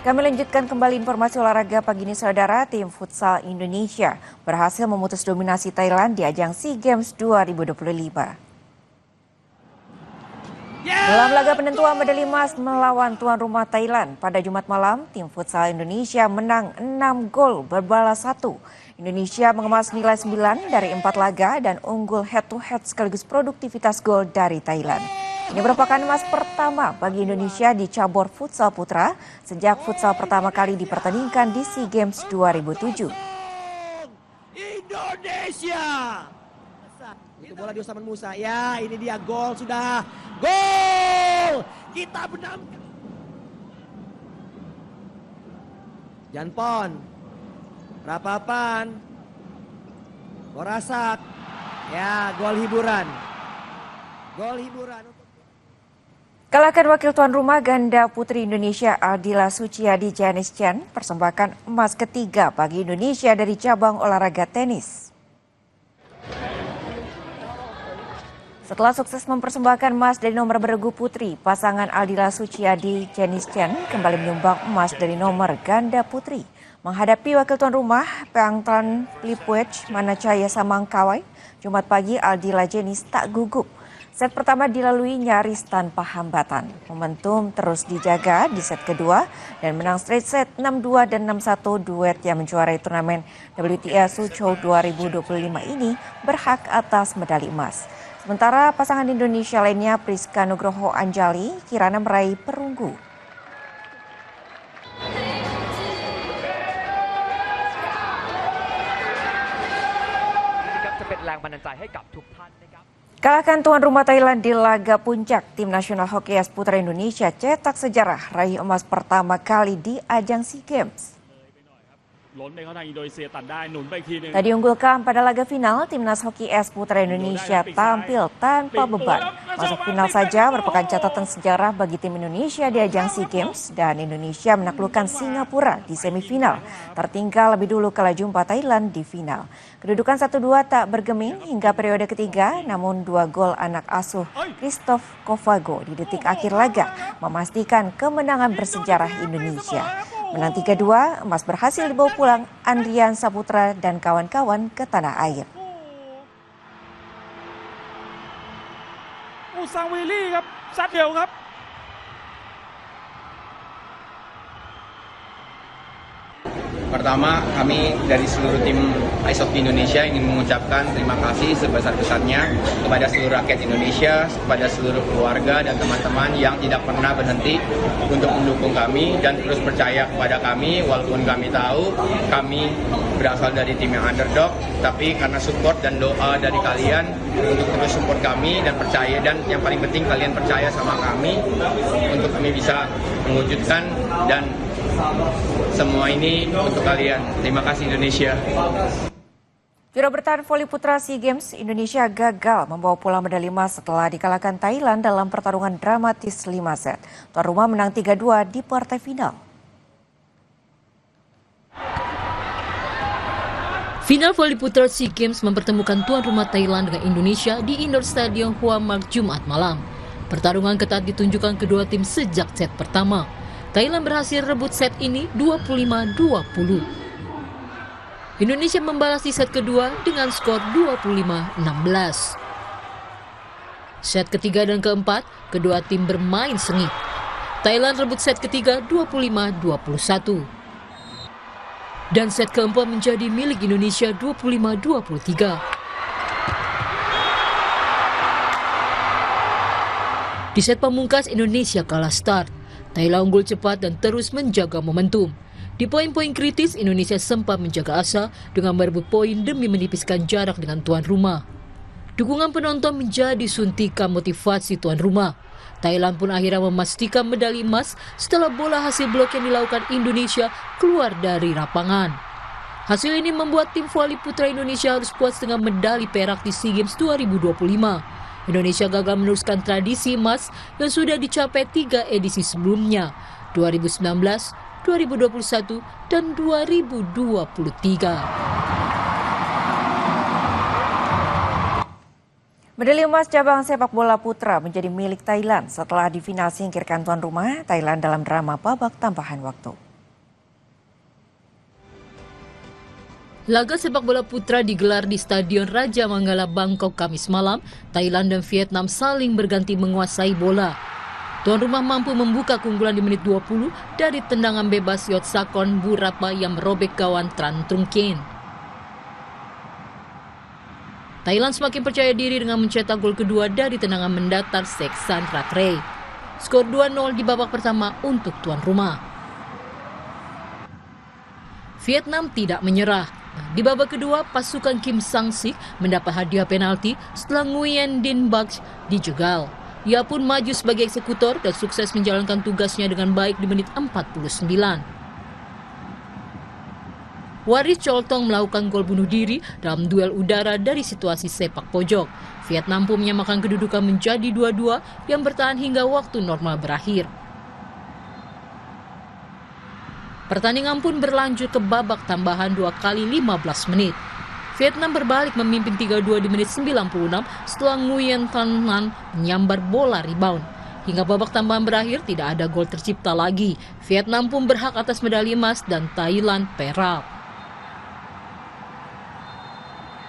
Kami lanjutkan kembali informasi olahraga pagi ini saudara. Tim futsal Indonesia berhasil memutus dominasi Thailand di ajang SEA Games 2025. Dalam laga penentuan medali emas melawan tuan rumah Thailand pada Jumat malam, tim futsal Indonesia menang 6 gol berbalas 1. Indonesia mengemas nilai 9 dari 4 laga dan unggul head-to-head sekaligus produktivitas gol dari Thailand. Ini merupakan emas pertama bagi Indonesia di cabur futsal putra sejak futsal pertama kali dipertandingkan di SEA Games 2007. Indonesia! Itu bola di Osman Musa. Ya, ini dia gol sudah. Gol! Kita menang. Janpon. Rapapan. Borasak. Ya, gol hiburan. Gol hiburan. Kalahkan wakil tuan rumah ganda putri Indonesia Ardila Suciadi Janice Chen persembahkan emas ketiga bagi Indonesia dari cabang olahraga tenis. Setelah sukses mempersembahkan emas dari nomor beregu putri, pasangan Ardila Suciadi Janice Chen kembali menyumbang emas dari nomor ganda putri. Menghadapi wakil tuan rumah Pyeongtaek Lipwech Manachaya Samangkawai, Jumat pagi Ardila Janice tak gugup. Set pertama dilalui nyaris tanpa hambatan. Momentum terus dijaga di set kedua dan menang straight set 6-2 dan 6-1. Duet yang menjuarai turnamen WTA Suzhou 2025 ini berhak atas medali emas. Sementara pasangan Indonesia lainnya Priska Nugroho Anjali kirana meraih perunggu. Kalahkan tuan rumah Thailand di laga puncak, tim nasional hoki es putra Indonesia cetak sejarah raih emas pertama kali di ajang SEA Games. Tadi unggulkan pada laga final, timnas hoki es putra Indonesia tampil tanpa beban. Masuk final saja merupakan catatan sejarah bagi tim Indonesia di ajang SEA Games dan Indonesia menaklukkan Singapura di semifinal. Tertinggal lebih dulu kala jumpa Thailand di final. Kedudukan 1-2 tak bergeming hingga periode ketiga, namun 2 gol anak asuh Christoph Kovago di detik akhir laga memastikan kemenangan bersejarah Indonesia. Menang 3-2, emas berhasil dibawa pulang Andrian Saputra dan kawan-kawan ke tanah air. Sang Willy ครับซัดเดียวครับ Pertama, kami dari seluruh tim Ice Hockey Indonesia ingin mengucapkan terima kasih sebesar-besarnya kepada seluruh rakyat Indonesia, kepada seluruh keluarga dan teman-teman yang tidak pernah berhenti untuk mendukung kami dan terus percaya kepada kami walaupun kami tahu kami berasal dari tim yang underdog, tapi karena support dan doa dari kalian untuk terus support kami dan percaya, dan yang paling penting kalian percaya sama kami untuk kami bisa mewujudkan dan semua ini untuk kalian. Terima kasih Indonesia. Juara bertahan voli putra SEA Games, Indonesia gagal membawa pulang medali emas setelah dikalahkan Thailand dalam pertarungan dramatis 5 set. Tuan rumah menang 3-2 di partai final. Final voli putra SEA Games mempertemukan tuan rumah Thailand dengan Indonesia di Indoor Stadium Hua Mak Jumat malam. Pertarungan ketat ditunjukkan kedua tim sejak set pertama. Thailand berhasil rebut set ini 25-20. Indonesia membalas di set kedua dengan skor 25-16. Set ketiga dan keempat, kedua tim bermain sengit. Thailand rebut set ketiga 25-21. Dan set keempat menjadi milik Indonesia 25-23. Di set pamungkas Indonesia kalah start. Thailand unggul cepat dan terus menjaga momentum. Di poin-poin kritis, Indonesia sempat menjaga asa dengan merebut poin demi menipiskan jarak dengan tuan rumah. Dukungan penonton menjadi suntikan motivasi tuan rumah. Thailand pun akhirnya memastikan medali emas setelah bola hasil blok yang dilakukan Indonesia keluar dari lapangan. Hasil ini membuat tim voli putra Indonesia harus puas dengan medali perak di SEA Games 2025. Indonesia gagal meneruskan tradisi emas yang sudah dicapai 3 edisi sebelumnya, 2019, 2021, dan 2023. Medali emas cabang sepak bola putra menjadi milik Thailand setelah di final singkirkan tuan rumah Thailand dalam drama babak tambahan waktu. Laga sepak bola putra digelar di Stadion Raja Manggala, Bangkok, Kamis malam. Thailand dan Vietnam saling berganti menguasai bola. Tuan rumah mampu membuka keunggulan di menit 20 dari tendangan bebas Yotsakon Burapa yang merobek gawang Tran Trung Kien. Thailand semakin percaya diri dengan mencetak gol kedua dari tendangan mendatar Seksan Ratrey. Skor 2-0 di babak pertama untuk tuan rumah. Vietnam tidak menyerah. Di babak kedua, pasukan Kim Sang-sik mendapat hadiah penalti setelah Nguyen Din Bach dijegal. Ia pun maju sebagai eksekutor dan sukses menjalankan tugasnya dengan baik di menit 49. Waris Choltong melakukan gol bunuh diri dalam duel udara dari situasi sepak pojok. Vietnam pun menyamakan kedudukan menjadi 2-2 yang bertahan hingga waktu normal berakhir. Pertandingan pun berlanjut ke babak tambahan 2 kali 15 menit. Vietnam berbalik memimpin 3-2 di menit 96 setelah Nguyen Thanh Nan menyambar bola rebound. Hingga babak tambahan berakhir tidak ada gol tercipta lagi. Vietnam pun berhak atas medali emas dan Thailand perak.